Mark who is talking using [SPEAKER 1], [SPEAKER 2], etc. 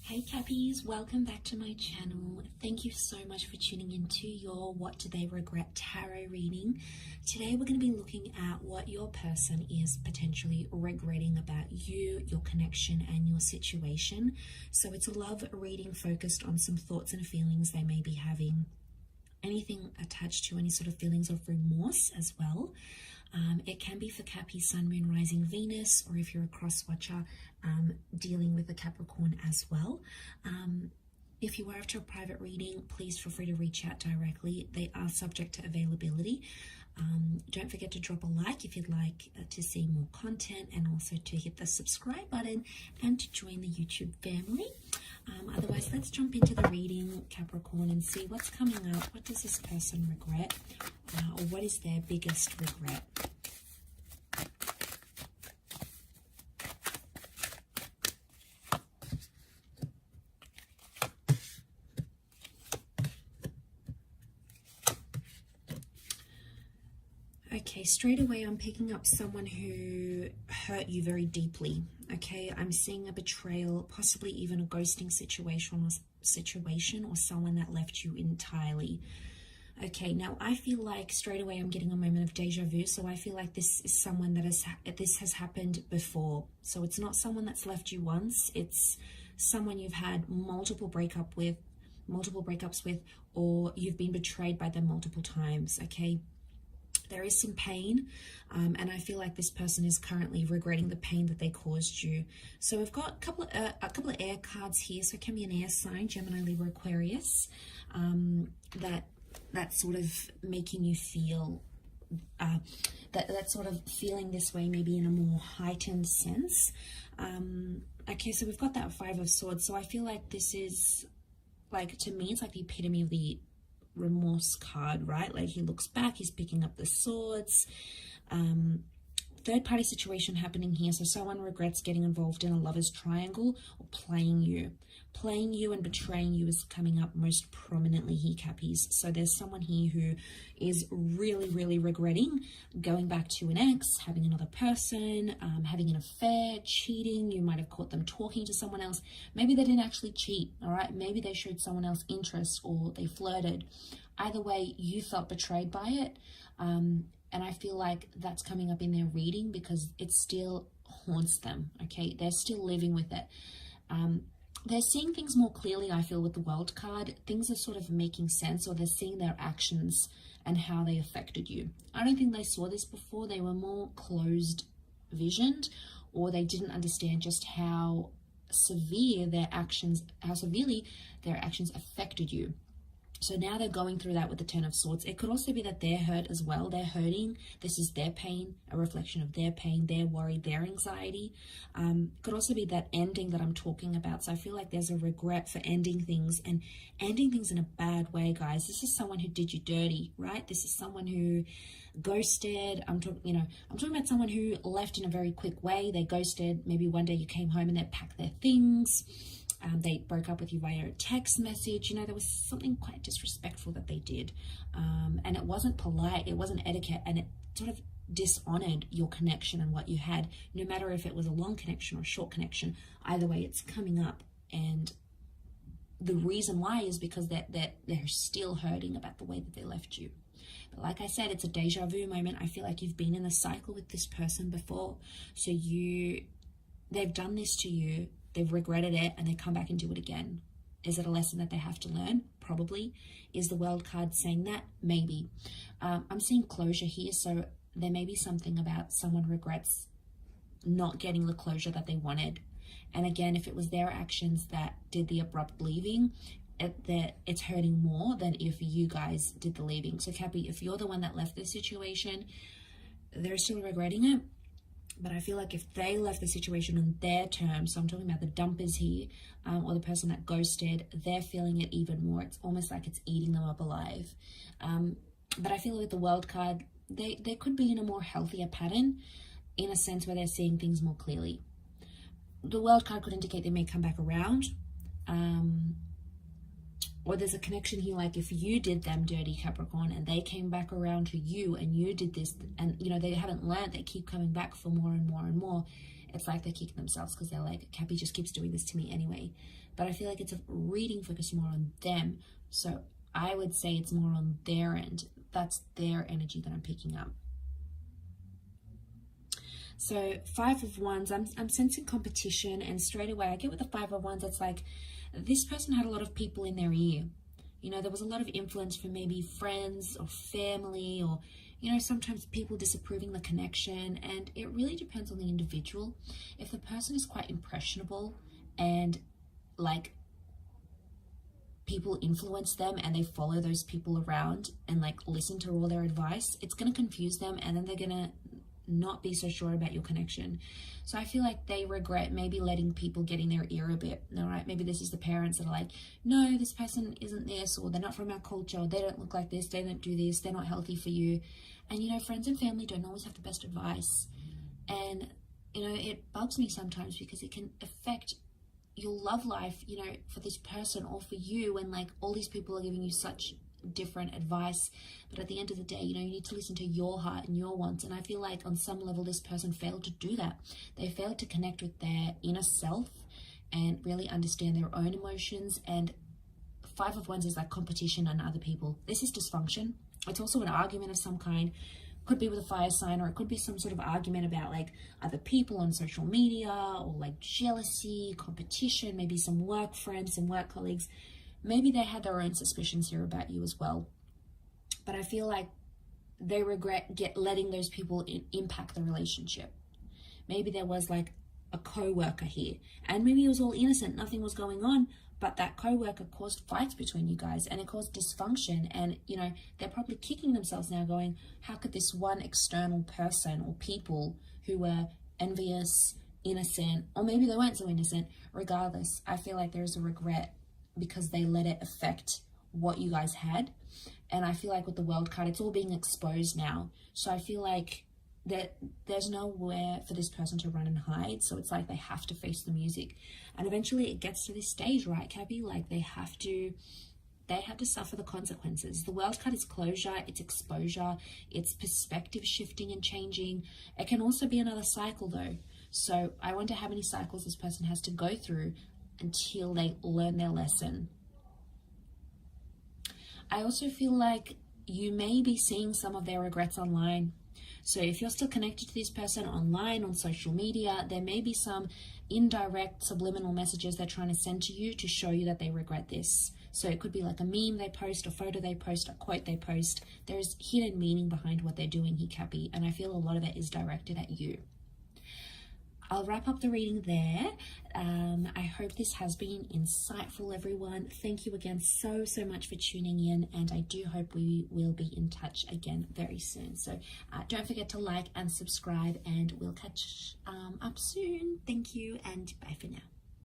[SPEAKER 1] Hey Cappies, welcome back to my channel. Thank you so much for tuning into your What Do They Regret tarot reading. Today we're going to be looking at what your person is potentially regretting about you, your connection and your situation. So it's a love reading focused on some thoughts and feelings they may be having. Anything attached to any sort of feelings of remorse as well. It can be for Cappy, Sun, Moon, Rising, Venus, or if you're a cross-watcher, dealing with a Capricorn as well. If you are after a private reading, please feel free to reach out directly. They are subject to availability. Don't forget to drop a like if you'd like to see more content, and also to hit the subscribe button and to join the YouTube family. Otherwise, let's jump into the reading, Capricorn, and see what's coming up. What does this person regret? Or what is their biggest regret? Okay, straight away I'm picking up someone who hurt you very deeply. Okay, I'm seeing a betrayal, possibly even a ghosting situation, or someone that left you entirely. Okay, now I feel like straight away I'm getting a moment of deja vu. So I feel like this is someone that has happened before. So it's not someone that's left you once. It's someone you've had multiple breakups with, or you've been betrayed by them multiple times. Okay. There is some pain, and I feel like this person is currently regretting the pain that they caused you. So we've got a couple of air cards here. So it can be an air sign, Gemini, Libra, Aquarius, that's sort of making you feel that's sort of feeling this way, maybe in a more heightened sense. Okay, so we've got that Five of Swords. So I feel like this is, like, to me, it's like the epitome of the remorse card, right? Like, he looks back, he's picking up the swords. Third party situation happening here. So someone regrets getting involved in a lover's triangle, or playing you and betraying you is coming up most prominently here, Cappies. So there's someone here who is really regretting going back to an ex, having another person, having an affair, cheating. You might have caught them talking to someone else. Maybe they didn't actually cheat, all right? Maybe they showed someone else interest, or they flirted. Either way, you felt betrayed by it. And I feel like that's coming up in their reading because it still haunts them, okay? They're still living with it. They're seeing things more clearly, I feel, with the World card. Things are sort of making sense, or they're seeing their actions and how they affected you. I don't think they saw this before. They were more closed visioned, or they didn't understand just how severely their actions affected you. So now they're going through that with the Ten of Swords. It could also be that they're hurt as well. They're hurting. This is their pain, a reflection of their pain, their worry, their anxiety. Could also be that ending that I'm talking about. So I feel like there's a regret for ending things, and ending things in a bad way, guys. This is someone who did you dirty, right? This is someone who ghosted. I'm talking about someone who left in a very quick way. They ghosted. Maybe one day you came home and they packed their things. They broke up with you via a text message. You know, there was something quite disrespectful that they did. And it wasn't polite, it wasn't etiquette, and it sort of dishonored your connection and what you had, no matter if it was a long connection or a short connection. Either way, it's coming up. And the reason why is because they're still hurting about the way that they left you. But like I said, it's a deja vu moment. I feel like you've been in a cycle with this person before. So they've done this to you. They've regretted it, and they come back and do it again. Is it a lesson that they have to learn? Probably. Is the World card saying that? Maybe. I'm seeing closure here, so there may be something about someone regrets not getting the closure that they wanted. And again, if it was their actions that did the abrupt leaving, it's hurting more than if you guys did the leaving. So Cappy, if you're the one that left this situation, they're still regretting it. But I feel like if they left the situation on their terms, so I'm talking about the dumpers here, or the person that ghosted, they're feeling it even more. It's almost like it's eating them up alive. But I feel with the World card, they could be in a more healthier pattern, in a sense where they're seeing things more clearly. The World card could indicate they may come back around. Or there's a connection here, like if you did them dirty, Capricorn, and they came back around to you and you did this, and you know, they haven't learned, they keep coming back for more and more and more. it's like they're kicking themselves because they're like, Cappy just keeps doing this to me anyway. But I feel like it's a reading focusing more on them. So I would say it's more on their end. That's their energy that I'm picking up. So 5 of Wands, I'm sensing competition, and straight away I get with the 5 of Wands, it's like this person had a lot of people in their ear. You know, there was a lot of influence from maybe friends or family, or, you know, sometimes people disapproving the connection, and it really depends on the individual. If the person is quite impressionable and like people influence them and they follow those people around and like listen to all their advice, it's going to confuse them, and then they're going to not be so sure about your connection. So I feel like they regret maybe letting people get in their ear a bit. All right, maybe this is the parents that are like, no, this person isn't this, or they're not from our culture, or they don't look like this, they don't do this, they're not healthy for you. And you know, friends and family don't always have the best advice. And you know, it bugs me sometimes because it can affect your love life, you know, for this person or for you, and like all these people are giving you such different advice. But at the end of the day, you know, you need to listen to your heart and your wants. And I feel like on some level this person failed to do that. They failed to connect with their inner self and really understand their own emotions. And 5 of Wands is like competition on other people. This is dysfunction. It's also an argument of some kind. Could be with a fire sign, or it could be some sort of argument about like other people on social media, or like jealousy, competition, maybe some work friends, some work colleagues. Maybe they had their own suspicions here about you as well. But I feel like they regret letting those people impact the relationship. Maybe there was like a co-worker here, and maybe it was all innocent, nothing was going on, but that co-worker caused fights between you guys, and it caused dysfunction. And you know, they're probably kicking themselves now going, how could this one external person or people who were envious, innocent, or maybe they weren't so innocent, regardless, I feel like there's a regret because they let it affect what you guys had. And I feel like with the World card, it's all being exposed now. So I feel like that there's nowhere for this person to run and hide. So it's like they have to face the music. And eventually it gets to this stage, right, Cappy? Like they have to suffer the consequences. The World card is closure, it's exposure, it's perspective shifting and changing. It can also be another cycle though. So I wonder how many cycles this person has to go through until they learn their lesson. I also feel like you may be seeing some of their regrets online. So if you're still connected to this person online, on social media, there may be some indirect subliminal messages they're trying to send to you to show you that they regret this. So it could be like a meme they post, a photo they post, a quote they post. There's hidden meaning behind what they're doing here, Cappy, and I feel a lot of it is directed at you. I'll wrap up the reading there. I hope this has been insightful, everyone. Thank you again so much for tuning in, and I do hope we will be in touch again very soon. So don't forget to like and subscribe, and we'll catch up soon. Thank you, and bye for now.